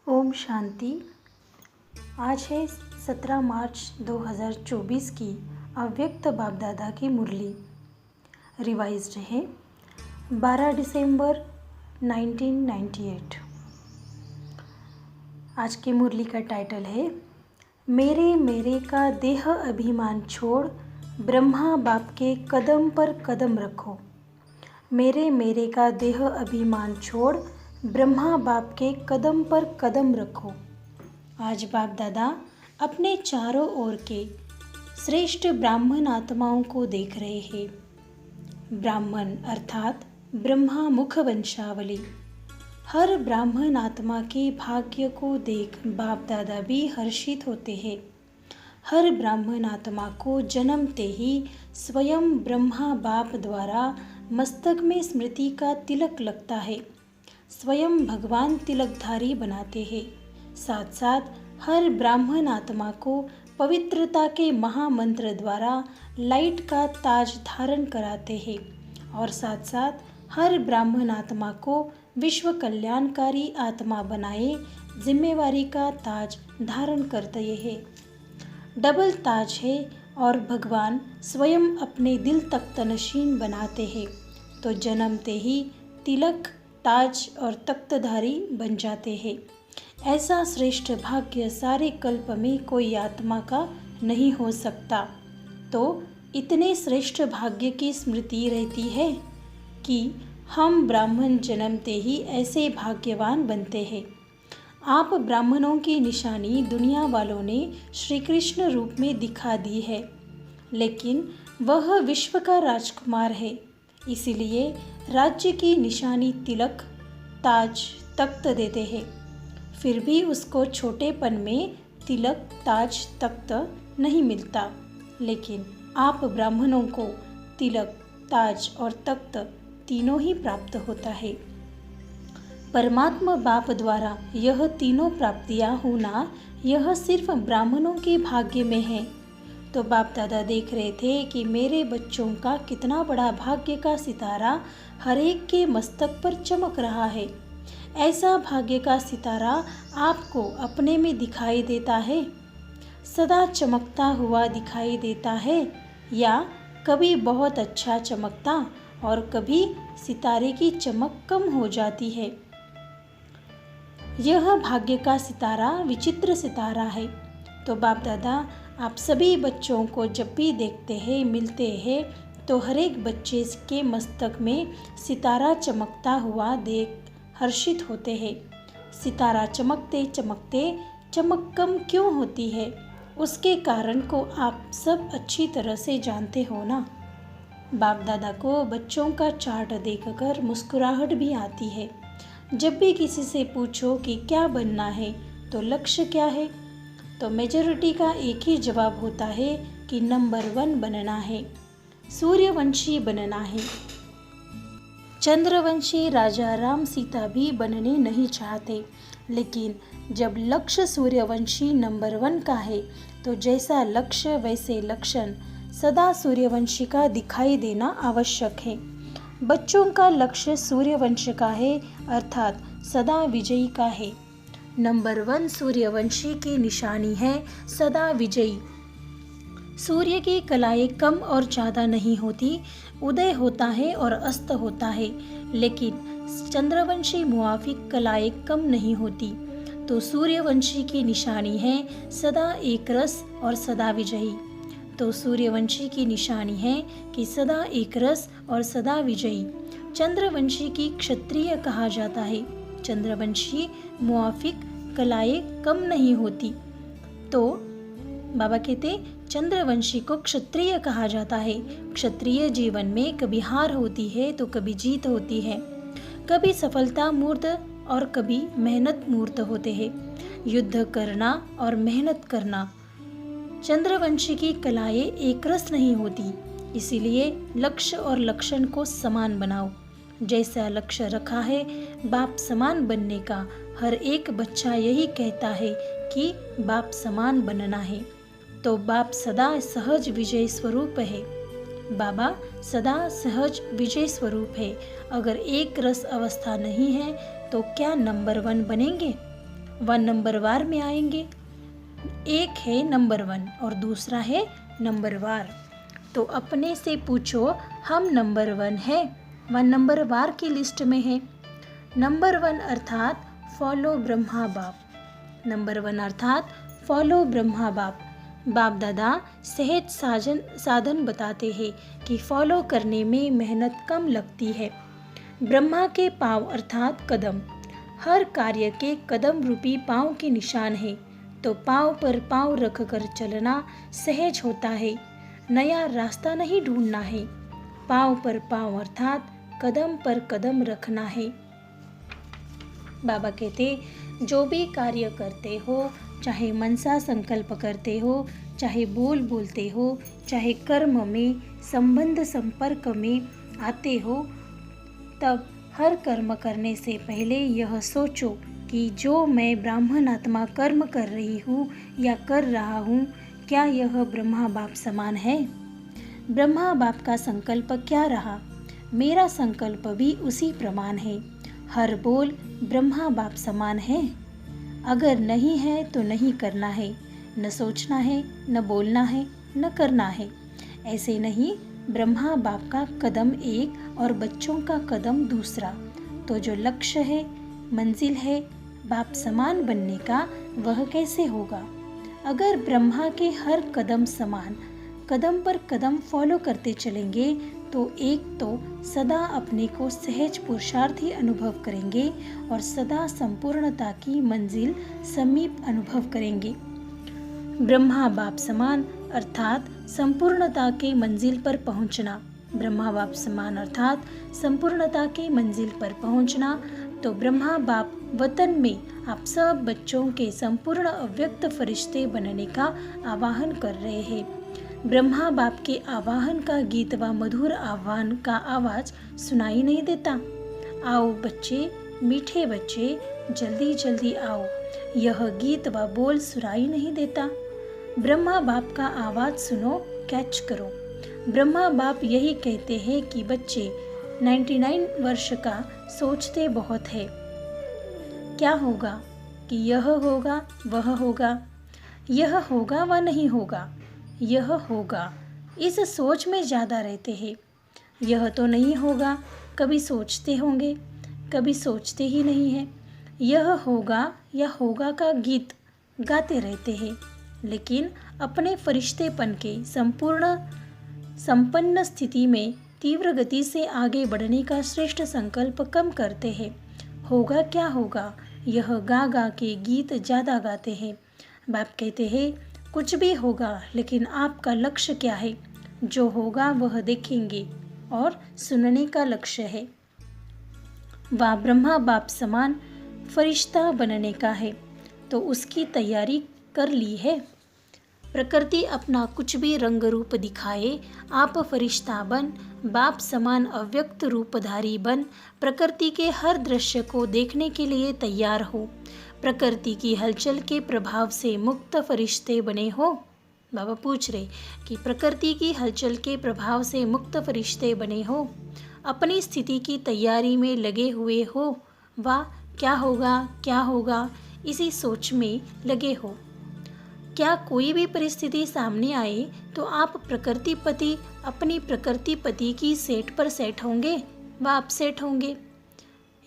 ओम शांति। आज है 17 मार्च 2024 की अव्यक्त बाप दादा की मुरली। रिवाइज्ड है 12 दिसंबर 1998। आज की मुरली का टाइटल है मेरे मेरे का देह अभिमान छोड़ ब्रह्मा बाप के कदम पर कदम रखो। मेरे मेरे का देह अभिमान छोड़ ब्रह्मा बाप के कदम पर कदम रखो। आज बाप दादा अपने चारों ओर के श्रेष्ठ ब्राह्मण आत्माओं को देख रहे हैं। ब्राह्मण अर्थात ब्रह्मा मुख वंशावली। हर ब्राह्मण आत्मा के भाग्य को देख बाप दादा भी हर्षित होते हैं। हर ब्राह्मण आत्मा को जन्मते ही स्वयं ब्रह्मा बाप द्वारा मस्तक में स्मृति का तिलक लगता है। स्वयं भगवान तिलकधारी बनाते हैं। साथ साथ हर ब्राह्मण आत्मा को पवित्रता के महामंत्र द्वारा लाइट का ताज धारण कराते हैं और साथ साथ हर ब्राह्मण आत्मा को विश्व कल्याणकारी आत्मा बनाए जिम्मेवारी का ताज धारण करते हैं। डबल ताज है और भगवान स्वयं अपने दिल तक तनशीन बनाते हैं, तो जन्मते ही तिलक ताज और तख्तधारी बन जाते हैं। ऐसा श्रेष्ठ भाग्य सारे कल्प में कोई आत्मा का नहीं हो सकता। तो इतने श्रेष्ठ भाग्य की स्मृति रहती है कि हम ब्राह्मण जन्मते ही ऐसे भाग्यवान बनते हैं। आप ब्राह्मणों की निशानी दुनिया वालों ने श्री कृष्ण रूप में दिखा दी है, लेकिन वह विश्व का राजकुमार है। इसीलिए राज्य की निशानी तिलक ताज तख्त देते हैं। फिर भी उसको छोटेपन में तिलक ताज तख्त नहीं मिलता, लेकिन आप ब्राह्मणों को तिलक ताज और तख्त तीनों ही प्राप्त होता है। परमात्मा बाप द्वारा यह तीनों प्राप्तियां होना यह सिर्फ ब्राह्मणों के भाग्य में है। तो बाप दादा देख रहे थे कि मेरे बच्चों का कितना बड़ा भाग्य का सितारा हर एक के मस्तक पर चमक रहा है। ऐसा भाग्य का सितारा आपको अपने में दिखाई देता है, सदा चमकता हुआ दिखाई देता है, या कभी बहुत अच्छा चमकता और कभी सितारे की चमक कम हो जाती है। यह भाग्य का सितारा विचित्र सितारा है। तो बाप दादा आप सभी बच्चों को जब भी देखते हैं, मिलते हैं, तो हर एक बच्चे के मस्तक में सितारा चमकता हुआ देख हर्षित होते हैं। सितारा चमकते चमकते चमक कम क्यों होती है, उसके कारण को आप सब अच्छी तरह से जानते हो ना। बाप दादा को बच्चों का चार्ट देखकर मुस्कुराहट भी आती है। जब भी किसी से पूछो कि क्या बनना है, तो लक्ष्य क्या है, तो मेजॉरिटी का एक ही जवाब होता है कि नंबर 1 बनना है, सूर्यवंशी बनना है। चंद्रवंशी राजा राम सीता भी बनने नहीं चाहते, लेकिन जब लक्ष्य सूर्यवंशी नंबर 1 का है, तो जैसा लक्ष्य वैसे लक्षण सदा सूर्यवंशी का दिखाई देना आवश्यक है। बच्चों का लक्ष्य सूर्यवंश का है, अर्थात सदा विजयी का है। नंबर 1 सूर्यवंशी की निशानी है सदा विजयी। सूर्य की कलाएं कम और ज़्यादा नहीं होती, उदय होता है और अस्त होता है, लेकिन चंद्रवंशी मुआफिक कलाएं कम नहीं होती। तो सूर्यवंशी की निशानी है सदा एक रस और सदा विजयी। तो सूर्यवंशी की निशानी है कि सदा एक रस और सदा विजयी। चंद्रवंशी की क्षत्रिय कहा जाता है। चंद्रवंशी मुआफिक कलाएं कम नहीं होती। तो बाबा कहते चंद्रवंशी को क्षत्रिय कहा जाता है। क्षत्रिय जीवन में कभी हार होती है तो कभी जीत होती है, कभी सफलता मूर्त और कभी मेहनत मूर्त होते हैं। युद्ध करना और मेहनत करना। चंद्रवंशी की कलाएं एक रस नहीं होती, इसीलिए लक्ष्य और लक्षण को समान बनाओ। जैसा लक्ष्य रखा है बाप समान बनने का, हर एक बच्चा यही कहता है कि बाप समान बनना है। तो बाप सदा सहज विजय स्वरूप है। बाबा सदा सहज विजय स्वरूप है। अगर एक रस अवस्था नहीं है तो क्या नंबर 1 बनेंगे? वह नंबरवार में आएंगे। एक है नंबर 1 और दूसरा है नंबरवार। तो अपने से पूछो, हम नंबर 1 है, वह नंबरवार की लिस्ट में है। नंबर 1 अर्थात फॉलो ब्रह्मा बाप। नंबर 1 अर्थात फॉलो ब्रह्मा बाप। बाप दादा सहज साधन बताते हैं कि फॉलो करने में मेहनत कम लगती है। ब्रह्मा के पाँव अर्थात कदम, हर कार्य के कदम रूपी पाँव के निशान है। तो पाँव पर पाँव रखकर चलना सहज होता है, नया रास्ता नहीं ढूंढना है। पाँव पर पाँव अर्थात कदम पर कदम रखना है। बाबा कहते, जो भी कार्य करते हो, चाहे मनसा संकल्प करते हो, चाहे बोलते हो, चाहे कर्म में संबंध संपर्क में आते हो, तब हर कर्म करने से पहले यह सोचो कि जो मैं ब्राह्मण आत्मा कर्म कर रही हूँ या कर रहा हूँ, क्या यह ब्रह्मा बाप समान है? ब्रह्मा बाप का संकल्प क्या रहा, मेरा संकल्प भी उसी प्रमाण है। हर बोल ब्रह्मा बाप समान है। अगर नहीं है तो नहीं करना है, न सोचना है, न बोलना है, न करना है। ऐसे नहीं, ब्रह्मा बाप का कदम एक और बच्चों का कदम दूसरा। तो जो लक्ष्य है, मंजिल है बाप समान बनने का, वह कैसे होगा? अगर ब्रह्मा के हर कदम समान, कदम पर कदम फॉलो करते चलेंगे, तो एक तो सदा अपने को सहज पुरुषार्थी अनुभव करेंगे और सदा संपूर्णता की मंजिल समीप अनुभव करेंगे। ब्रह्मा बाप समान अर्थात संपूर्णता के मंजिल पर पहुंचना। ब्रह्मा बाप समान अर्थात संपूर्णता के मंजिल पर पहुंचना। तो ब्रह्मा बाप वतन में आप सब बच्चों के संपूर्ण अव्यक्त फरिश्ते बनने का आवाहन कर रहे हैं। ब्रह्मा बाप के आवाहन का गीत व मधुर आह्वान का आवाज सुनाई नहीं देता। आओ बच्चे, मीठे बच्चे, जल्दी जल्दी आओ, यह गीत व बोल सुनाई नहीं देता। ब्रह्मा बाप का आवाज सुनो, कैच करो। ब्रह्मा बाप यही कहते हैं कि बच्चे 99 वर्ष का सोचते बहुत है। क्या होगा कि यह होगा वह होगा, यह होगा व नहीं होगा, यह होगा, इस सोच में ज़्यादा रहते हैं। यह तो नहीं होगा, कभी सोचते होंगे, कभी सोचते ही नहीं हैं। यह होगा या होगा का गीत गाते रहते हैं, लेकिन अपने फरिश्तेपन के संपन्न स्थिति में तीव्र गति से आगे बढ़ने का श्रेष्ठ संकल्प कम करते हैं। होगा क्या होगा, यह गा गा के गीत ज़्यादा गाते हैं। बाप कहते हैं, कुछ भी होगा, लेकिन आपका लक्ष्य क्या है? जो होगा वह देखेंगे और सुनने का लक्ष्य है। वह ब्रह्मा बाप समान फरिश्ता बनने का है, तो उसकी तैयारी कर ली है। प्रकृति अपना कुछ भी रंग रूप दिखाए, आप फरिश्ता बन, बाप समान अव्यक्त रूपधारी बन, प्रकृति के हर दृश्य को देखने के लिए तैयार हो। प्रकृति की हलचल के प्रभाव से मुक्त फरिश्ते बने हो। बाबा पूछ रहे कि प्रकृति की हलचल के प्रभाव से मुक्त फरिश्ते बने हो, अपनी स्थिति की तैयारी में लगे हुए हो, व क्या होगा इसी सोच में लगे हो। क्या कोई भी परिस्थिति सामने आए तो आप प्रकृतिपति अपनी प्रकृतिपति की सेट पर सेट होंगे व अपसेट होंगे।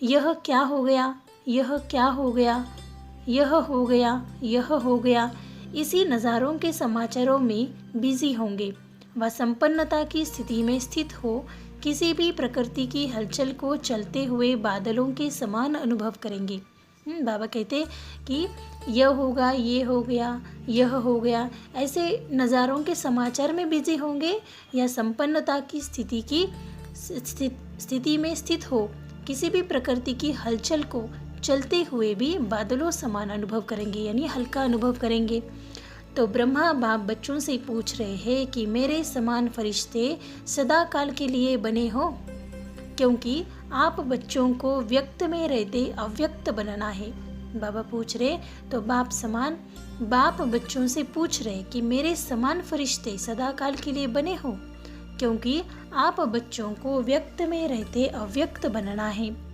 यह क्या हो गया, यह क्या हो गया, यह हो गया, यह हो गया, इसी नज़ारों के समाचारों में बिजी होंगे। व संपन्नता की स्थिति में स्थित हो किसी भी प्रकृति की हलचल को चलते हुए बादलों के समान अनुभव करेंगे। बाबा कहते कि यह होगा, ये हो गया, यह हो गया, ऐसे नज़ारों के समाचार में बिजी होंगे या संपन्नता की स्थिति में स्थित हो किसी भी प्रकृति की हलचल को चलते हुए भी बादलों समान अनुभव करेंगे, यानी हल्का अनुभव करेंगे। तो ब्रह्मा बाप बच्चों से पूछ रहे हैं कि मेरे समान फरिश्ते सदा काल के लिए बने हो, क्योंकि आप बच्चों को व्यक्त में रहते अव्यक्त बनना है। बाबा पूछ रहे, तो बाप बच्चों से पूछ रहे कि मेरे समान फरिश्ते सदा काल के लिए बने हो, क्योंकि आप बच्चों को व्यक्त में रहते अव्यक्त बनना है।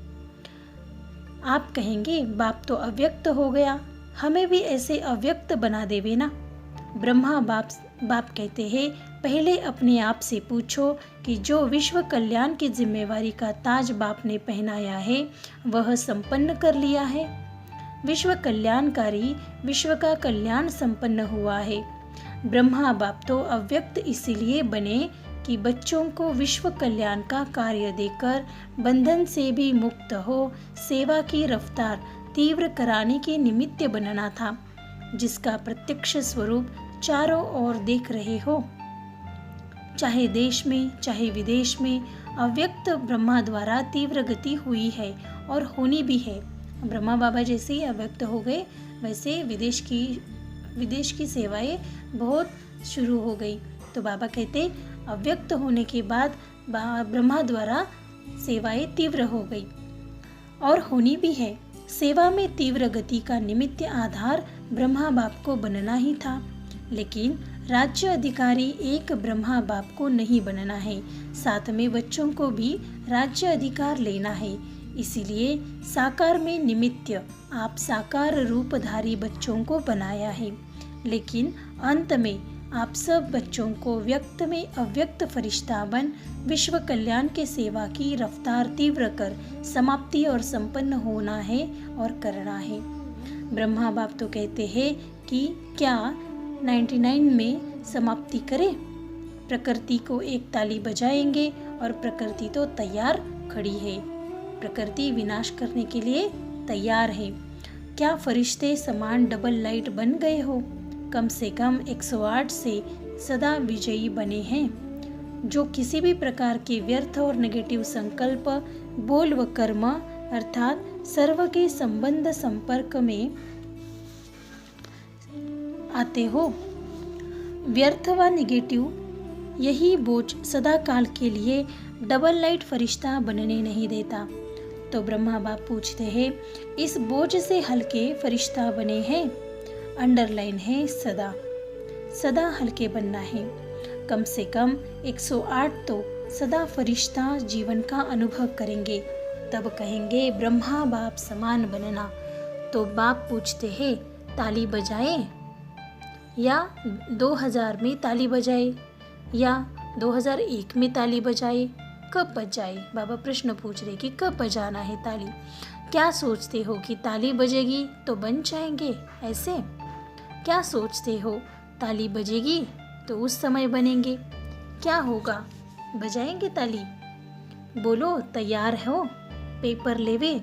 आप कहेंगे बाप तो अव्यक्त हो गया, हमें भी ऐसे अव्यक्त बना देवे ना। ब्रह्मा बाप कहते हैं, पहले अपने आप से पूछो कि जो विश्व कल्याण की जिम्मेवारी का ताज बाप ने पहनाया है वह संपन्न कर लिया है। विश्व कल्याणकारी विश्व का कल्याण संपन्न हुआ है। ब्रह्मा बाप तो अव्यक्त इसीलिए बने कि बच्चों को विश्व कल्याण का कार्य देकर बंधन से भी मुक्त हो सेवा की रफ्तार तीव्र कराने के निमित्त बनना था, जिसका प्रत्यक्ष स्वरूप चारों ओर देख रहे हो। चाहे देश में चाहे विदेश में अव्यक्त ब्रह्मा द्वारा तीव्र गति हुई है और होनी भी है। ब्रह्मा बाबा जैसे ही अव्यक्त हो गए वैसे विदेश की सेवाएं बहुत शुरू हो गई। तो बाबा कहते अव्यक्त होने के बाद ब्रह्मा द्वारा सेवाएं तीव्र हो गई और होनी भी है। सेवा में तीव्र गति का निमित्त आधार ब्रह्मा बाप को बनना ही था, लेकिन राज्य अधिकारी एक ब्रह्मा बाप को नहीं बनना है, साथ में बच्चों को भी राज्य अधिकार लेना है। इसीलिए साकार में निमित्त आप साकार रूपधारी बच्चों को बनाया है, लेकिन अंत में आप सब बच्चों को व्यक्त में अव्यक्त फरिश्ता बन विश्व कल्याण के सेवा की रफ्तार तीव्र कर समाप्ति और संपन्न होना है और करना है। ब्रह्मा बाप तो कहते हैं कि क्या 99 में समाप्ति करें? प्रकृति को एक ताली बजाएंगे और प्रकृति तो तैयार खड़ी है, प्रकृति विनाश करने के लिए तैयार है। क्या फरिश्ते समान डबल लाइट बन गए हो? कम से कम 108 से सदा विजयी बने हैं, जो किसी भी प्रकार के व्यर्थ और नेगेटिव संकल्प बोल व कर्म अर्थात सर्व के संबंध संपर्क में आते हो। व्यर्थ व नेगेटिव यही बोझ सदा काल के लिए डबल लाइट फरिश्ता बनने नहीं देता। तो ब्रह्मा बाप पूछते हैं, इस बोझ से हल्के फरिश्ता बने हैं? अंडरलाइन है सदा, सदा हल्के बनना है। कम से कम 108 तो सदा फरिश्ता जीवन का अनुभव करेंगे, तब कहेंगे ब्रह्मा बाप समान बनना। तो बाप पूछते हैं, ताली बजाए या 2000 में ताली बजाए या 2001 में ताली बजाए, कब बजाए? बाबा प्रश्न पूछ रहे कि कब बजाना है ताली। क्या सोचते हो कि ताली बजेगी तो बन जाएंगे ऐसे? क्या सोचते हो ताली बजेगी तो उस समय बनेंगे? क्या होगा? बजाएंगे ताली? बोलो तैयार हो? पेपर लेवे?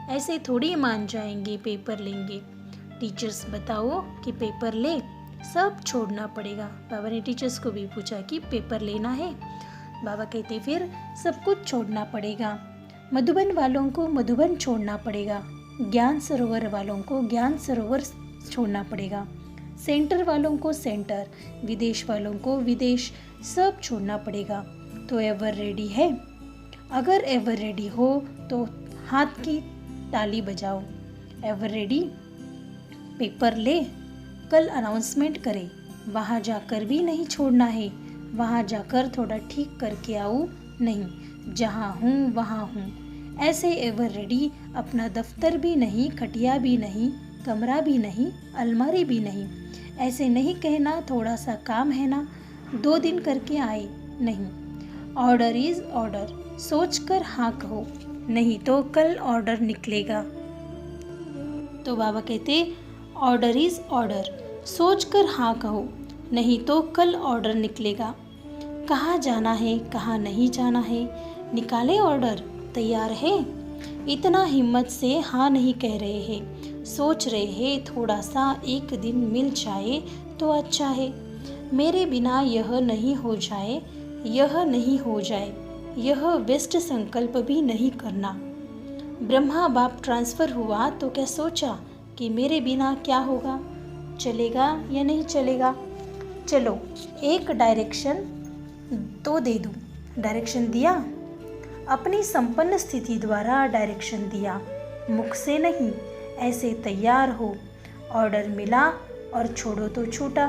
ऐसे थोड़ी मान जाएंगे पेपर लेंगे। टीचर्स बताओ कि पेपर ले, सब छोड़ना पड़ेगा। बाबा ने टीचर्स को भी पूछा कि पेपर लेना है। बाबा कहते फिर सब कुछ छोड़ना पड़ेगा। मधुबन वालों को मधुबन छोड़ना पड़ेगा, ज्ञान सरोवर वालों को ज्ञान सरोवर छोड़ना पड़ेगा, सेंटर वालों को सेंटर, विदेश वालों को विदेश, सब छोड़ना पड़ेगा। तो एवर रेडी है? अगर एवर रेडी हो तो हाथ की ताली बजाओ। Ever ready? पेपर ले, कल अनाउंसमेंट करें। वहाँ जाकर भी नहीं छोड़ना है, वहाँ जाकर थोड़ा ठीक करके आऊँ नहीं, जहाँ हूँ वहाँ हूँ। ऐसे एवर रेडी अपना दफ्तर भी नहीं, खटिया भी नहीं, कमरा भी नहीं, अलमारी भी नहीं। ऐसे नहीं कहना थोड़ा सा काम है ना, 2 दिन करके आए, नहीं। ऑर्डर इज ऑर्डर, सोच कर हाँ कहो, नहीं तो कल ऑर्डर निकलेगा। तो बाबा कहते ऑर्डर इज ऑर्डर, सोच कर हाँ कहो, नहीं तो कल ऑर्डर निकलेगा। कहाँ जाना है कहाँ नहीं जाना है, निकाले ऑर्डर, तैयार है? इतना हिम्मत से हाँ नहीं कह रहे हैं, सोच रहे हैं थोड़ा सा एक दिन मिल जाए तो अच्छा है। मेरे बिना यह नहीं हो जाए, यह नहीं हो जाए, यह बेस्ट संकल्प भी नहीं करना। ब्रह्मा बाप ट्रांसफ़र हुआ तो क्या सोचा कि मेरे बिना क्या होगा, चलेगा या नहीं चलेगा? चलो एक डायरेक्शन तो दे दूँ। डायरेक्शन दिया, अपनी संपन्न स्थिति द्वारा डायरेक्शन दिया, मुख से नहीं, ऐसे तैयार हो। ऑर्डर मिला और छोड़ो तो छूटा।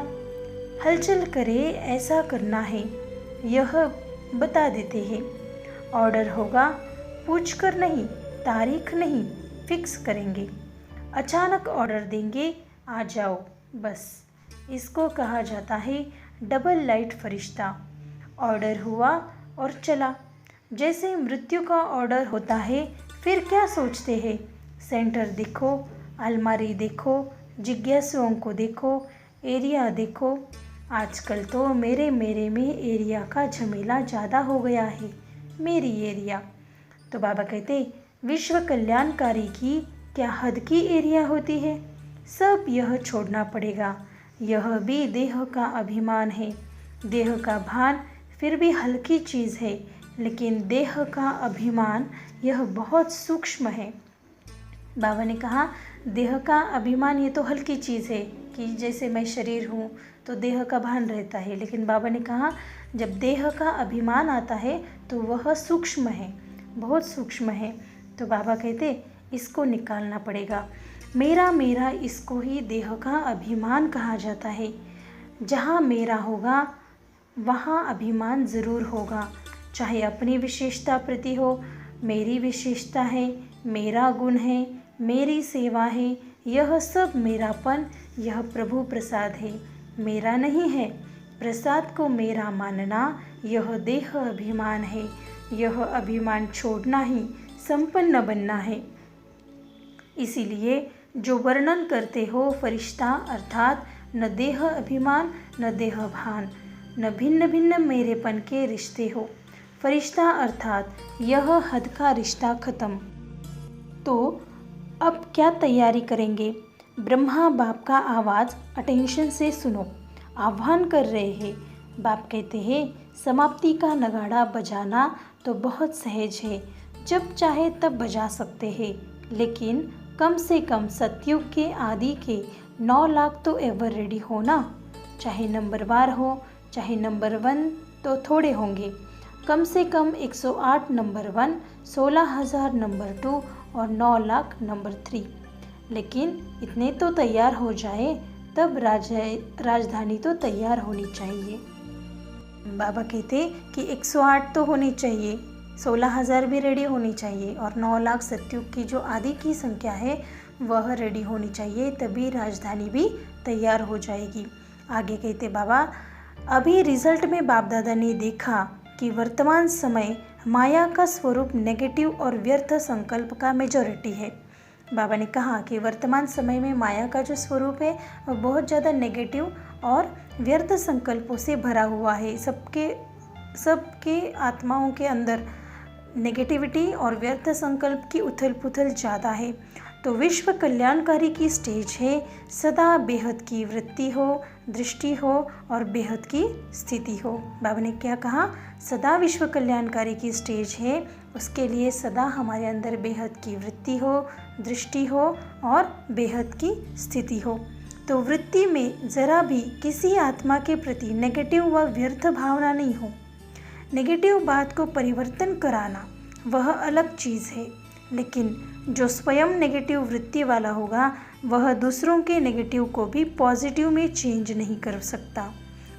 हलचल करे ऐसा करना है, यह बता देते हैं। ऑर्डर होगा पूछ कर नहीं, तारीख नहीं, फिक्स करेंगे, अचानक ऑर्डर देंगे, आ जाओ बस। इसको कहा जाता है डबल लाइट फरिश्ता। ऑर्डर हुआ और चला। जैसे मृत्यु का ऑर्डर होता है, फिर क्या सोचते हैं? सेंटर देखो, अलमारी देखो, जिज्ञासुओं को देखो, एरिया देखो। आजकल तो मेरे में एरिया का झमेला ज़्यादा हो गया है। मेरी एरिया। तो बाबा कहते, विश्व कल्याणकारी की क्या हद की एरिया होती है? सब यह छोड़ना पड़ेगा। यह भी देह का अभिमान है। देह का भान फिर भी हल्की चीज़ है, लेकिन देह का अभिमान यह बहुत सूक्ष्म है। बाबा ने कहा देह का अभिमान ये तो हल्की चीज़ है कि जैसे मैं शरीर हूँ तो देह का भान रहता है, लेकिन बाबा ने कहा जब देह का अभिमान आता है तो वह सूक्ष्म है, बहुत सूक्ष्म है। तो बाबा कहते इसको निकालना पड़ेगा। मेरा मेरा इसको ही देह का अभिमान कहा जाता है। जहाँ मेरा होगा वहाँ अभिमान ज़रूर होगा, चाहे अपनी विशेषता प्रति हो। मेरी विशेषता है, मेरा गुण है, मेरी सेवा है, यह सब मेरापन, यह प्रभु प्रसाद है, मेरा नहीं है। प्रसाद को मेरा मानना यह देह अभिमान है। यह अभिमान छोड़ना ही संपन्न बनना है। इसीलिए जो वर्णन करते हो फरिश्ता अर्थात न देह अभिमान न देह भान, न भिन्न भिन्न मेरेपन के रिश्ते हो। फरिश्ता अर्थात यह हद का रिश्ता खत्म। तो अब क्या तैयारी करेंगे? ब्रह्मा बाप का आवाज़ अटेंशन से सुनो, आह्वान कर रहे हैं। बाप कहते हैं समाप्ति का नगाड़ा बजाना तो बहुत सहज है, जब चाहे तब बजा सकते हैं, लेकिन कम से कम सतयुग के आदि के 9 लाख तो एवर रेडी हो ना। चाहे नंबरवार हो, चाहे नंबर 1 तो थोड़े होंगे। कम से कम 108 नंबर 1, 16,000 नंबर 2 और 9 लाख नंबर 3। लेकिन इतने तो तैयार हो जाए, तब राजधानी तो तैयार होनी चाहिए। बाबा कहते कि 108 तो होनी चाहिए, 16,000 भी रेडी होनी चाहिए और 9 लाख सतयुग की जो आदि की संख्या है वह रेडी होनी चाहिए, तभी राजधानी भी तैयार हो जाएगी। आगे कहते बाबा, अभी रिजल्ट में बाप दादा ने देखा कि वर्तमान समय माया का स्वरूप नेगेटिव और व्यर्थ संकल्प का मेजॉरिटी है। बाबा ने कहा कि वर्तमान समय में माया का जो स्वरूप है वह बहुत ज़्यादा नेगेटिव और व्यर्थ संकल्पों से भरा हुआ है। सबके आत्माओं के अंदर नेगेटिविटी और व्यर्थ संकल्प की उथल पुथल ज़्यादा है। तो विश्व कल्याणकारी की स्टेज है सदा बेहद की वृत्ति हो, दृष्टि हो और बेहद की स्थिति हो। बाबा ने क्या कहा? सदा विश्व कल्याणकारी की स्टेज है, उसके लिए सदा हमारे अंदर बेहद की वृत्ति हो, दृष्टि हो और बेहद की स्थिति हो। तो वृत्ति में ज़रा भी किसी आत्मा के प्रति नेगेटिव व व्यर्थ भावना नहीं हो। नेगेटिव बात को परिवर्तन कराना वह अलग चीज़ है, लेकिन जो स्वयं नेगेटिव वृत्ति वाला होगा वह दूसरों के नेगेटिव को भी पॉजिटिव में चेंज नहीं कर सकता।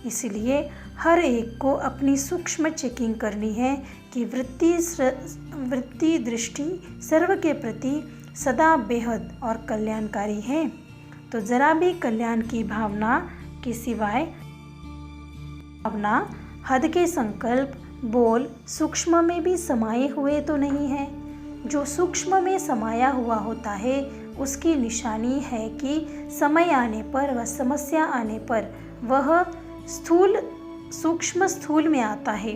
इसलिए हर एक को अपनी सूक्ष्म चेकिंग करनी है कि वृत्ति दृष्टि सर्व के प्रति सदा बेहद और कल्याणकारी है। तो ज़रा भी कल्याण की भावना के सिवाय भावना, हद के संकल्प, बोल सूक्ष्म में भी समाये हुए तो नहीं है। जो सूक्ष्म में समाया हुआ होता है उसकी निशानी है कि समय आने पर व समस्या आने पर वह सूक्ष्म स्थूल में आता है।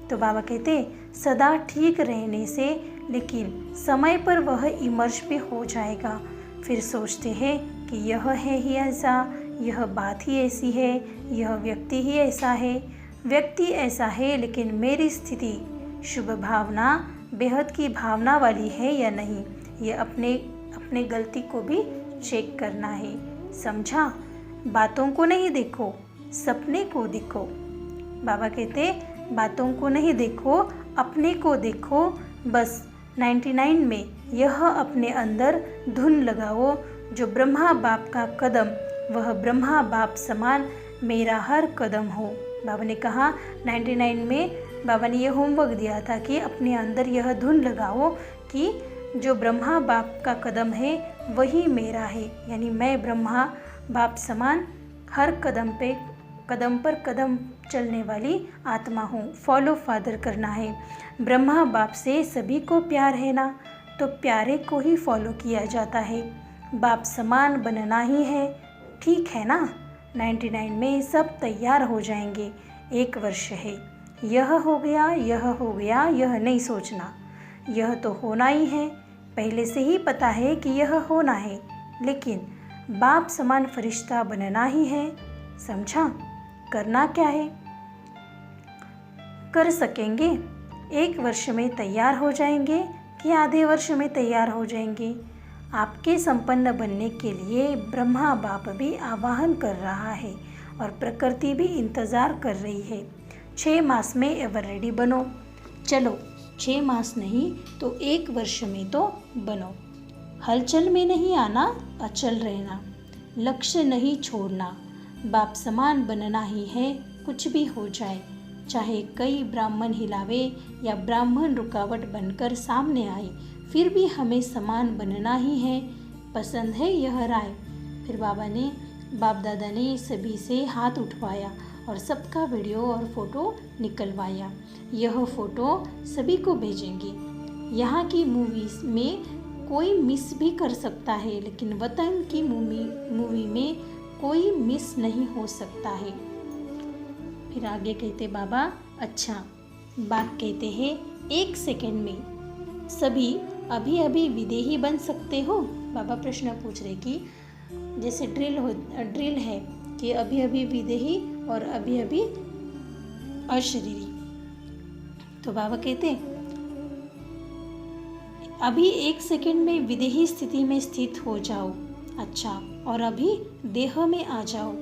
तो बाबा कहते सदा ठीक रहने से लेकिन समय पर वह इमर्ज भी हो जाएगा। फिर सोचते हैं कि यह है ही ऐसा, यह बात ही ऐसी है, यह व्यक्ति ही ऐसा है, व्यक्ति ऐसा है, लेकिन मेरी स्थिति शुभ भावना बेहद की भावना वाली है या नहीं, ये अपने गलती को भी चेक करना है। समझा? बातों को नहीं देखो, सपने को देखो। बाबा कहते बातों को नहीं देखो, अपने को देखो। बस 99 में यह अपने अंदर धुन लगाओ, जो ब्रह्मा बाप का कदम वह ब्रह्मा बाप समान मेरा हर कदम हो। बाबा ने कहा 99 में बाबा ने यह होमवर्क दिया था कि अपने अंदर यह धुन लगाओ कि जो ब्रह्मा बाप का कदम है वही मेरा है, यानी मैं ब्रह्मा बाप समान हर कदम पर कदम चलने वाली आत्मा हूँ। फॉलो फादर करना है। ब्रह्मा बाप से सभी को प्यार है ना, तो प्यारे को ही फॉलो किया जाता है। बाप समान बनना ही है, ठीक है ना। 99 में सब तैयार हो जाएंगे। 1 वर्ष है। यह हो गया, यह हो गया, यह नहीं सोचना। यह तो होना ही है, पहले से ही पता है कि यह होना है, लेकिन बाप समान फरिश्ता बनना ही है। समझा? करना क्या है? कर सकेंगे? 1 वर्ष में तैयार हो जाएंगे कि आधे वर्ष में तैयार हो जाएंगे? आपके संपन्न बनने के लिए ब्रह्मा बाप भी आवाहन कर रहा है और प्रकृति भी इंतज़ार कर रही है। 6 मास में एवर रेडी बनो। चलो, 6 मास नहीं तो 1 वर्ष में तो बनो। हलचल में नहीं आना, अचल रहना, लक्ष्य नहीं छोड़ना। बाप समान बनना ही है, कुछ भी हो जाए। चाहे कई ब्राह्मण हिलावे या ब्राह्मण रुकावट बनकर सामने आए, फिर भी हमें समान बनना ही है। पसंद है यह राय? फिर बाप दादा ने सभी से हाथ उठवाया और सबका वीडियो और फोटो निकलवाया। यह फोटो सभी को भेजेंगे। यहाँ की मूवीज़ में कोई मिस भी कर सकता है, लेकिन वतन की मूवी में कोई मिस नहीं हो सकता है। फिर आगे कहते बाबा, अच्छा बाप कहते हैं 1 सेकंड में सभी अभी अभी विदेही बन सकते हो? बाबा प्रश्न पूछ रहे कि जैसे ड्रिल है कि अभी अभी विदेही और अभी अभी अशरीरी। तो बाबा कहते अभी 1 सेकंड में विदेही स्थिति में स्थित हो जाओ। अच्छा, और अभी देह में आ जाओ,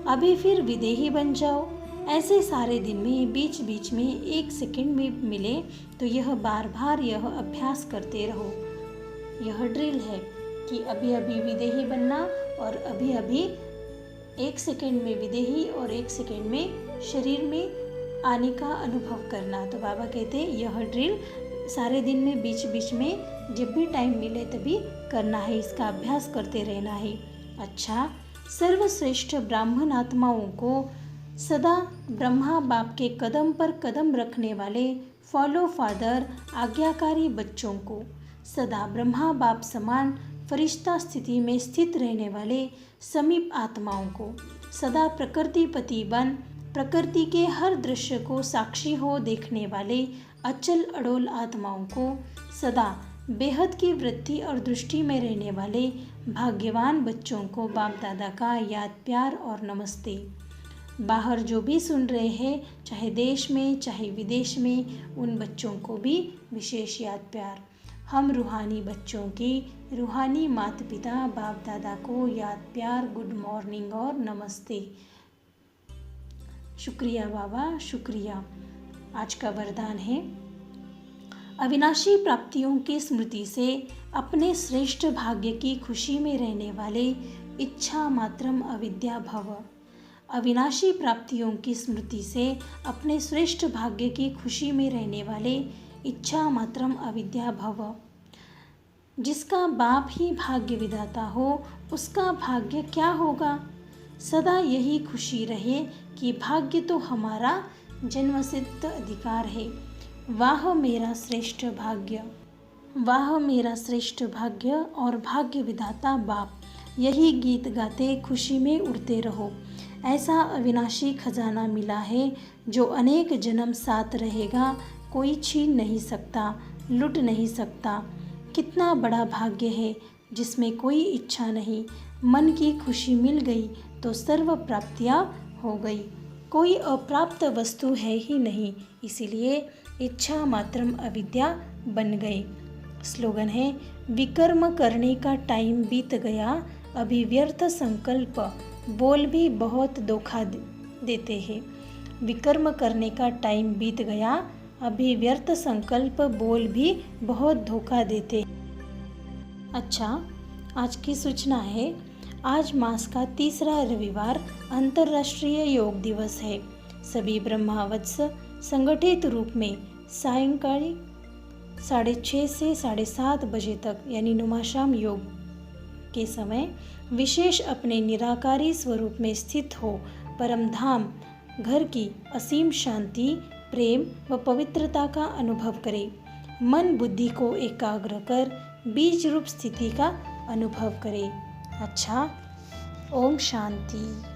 अभी फिर विदेही बन जाओ। ऐसे सारे दिन में बीच बीच में 1 सेकंड में मिले तो यह बार बार यह अभ्यास करते रहो। यह ड्रिल है कि अभी अभी विदेही बनना और अभी अभी 1 सेकंड में विदेही और 1 सेकंड में शरीर में आने का अनुभव करना। तो बाबा कहते हैं यह ड्रिल सारे दिन में बीच बीच में जब भी टाइम मिले तभी करना है, इसका अभ्यास करते रहना है। अच्छा, सर्वश्रेष्ठ ब्राह्मण आत्माओं को सदा ब्रह्मा बाप के कदम पर कदम रखने वाले फॉलो फादर आज्ञाकारी बच्चों को, सदा ब्रह्मा बाप समान फरिश्ता स्थिति में स्थित रहने वाले समीप आत्माओं को, सदा प्रकृतिपति बन प्रकृति के हर दृश्य को साक्षी हो देखने वाले अचल अडोल आत्माओं को, सदा बेहद की वृत्ति और दृष्टि में रहने वाले भाग्यवान बच्चों को बाप दादा का याद प्यार और नमस्ते। बाहर जो भी सुन रहे हैं, चाहे देश में चाहे विदेश में, उन बच्चों को भी विशेष याद प्यार। हम रूहानी बच्चों की रूहानी माता पिता बाप दादा को याद प्यार, गुड मॉर्निंग और नमस्ते। शुक्रिया बाबा, शुक्रिया। आज का वरदान है अविनाशी प्राप्तियों की स्मृति से अपने श्रेष्ठ भाग्य की खुशी में रहने वाले इच्छा मात्रम अविद्या भव। अविनाशी प्राप्तियों की स्मृति से अपने श्रेष्ठ भाग्य की खुशी में रहने वाले इच्छा मात्रम अविद्या भव। जिसका बाप ही भाग्य विधाता हो, उसका भाग्य क्या होगा? सदा यही खुशी रहे कि भाग्य तो हमारा जन्मसिद्ध अधिकार है। वाह मेरा श्रेष्ठ भाग्य, वाह मेरा श्रेष्ठ भाग्य और भाग्य विधाता बाप। यही गीत गाते खुशी में उड़ते रहो। ऐसा अविनाशी खजाना मिला है जो अनेक जन्म साथ रहेगा, कोई छीन नहीं सकता, लुट नहीं सकता। कितना बड़ा भाग्य है जिसमें कोई इच्छा नहीं। मन की खुशी मिल गई तो सर्व प्राप्तियाँ हो गई। कोई अप्राप्त वस्तु है ही नहीं, इसीलिए इच्छा मात्रम अविद्या बन गई। स्लोगन है विकर्म करने का टाइम बीत गया, अभी व्यर्थ संकल्प बोल भी बहुत धोखा देते हैं। विकर्म करने का टाइम बीत गया, अभी व्यर्थ संकल्प बोल भी बहुत धोखा देते। अच्छा, आज की सूचना है, आज मास का 3रा रविवार अंतर्राष्ट्रीय योग दिवस है। सभी ब्रह्मावत्स संगठित रूप में सायंकाल 6:30 से 7:30 बजे तक यानी नुमाशाम योग के समय विशेष अपने निराकारी स्वरूप में स्थित हो परम धाम घर की असीम शांति, प्रेम व पवित्रता का अनुभव करें। मन बुद्धि को एकाग्र कर बीज रूप स्थिति का अनुभव करें। अच्छा, ओम शांति।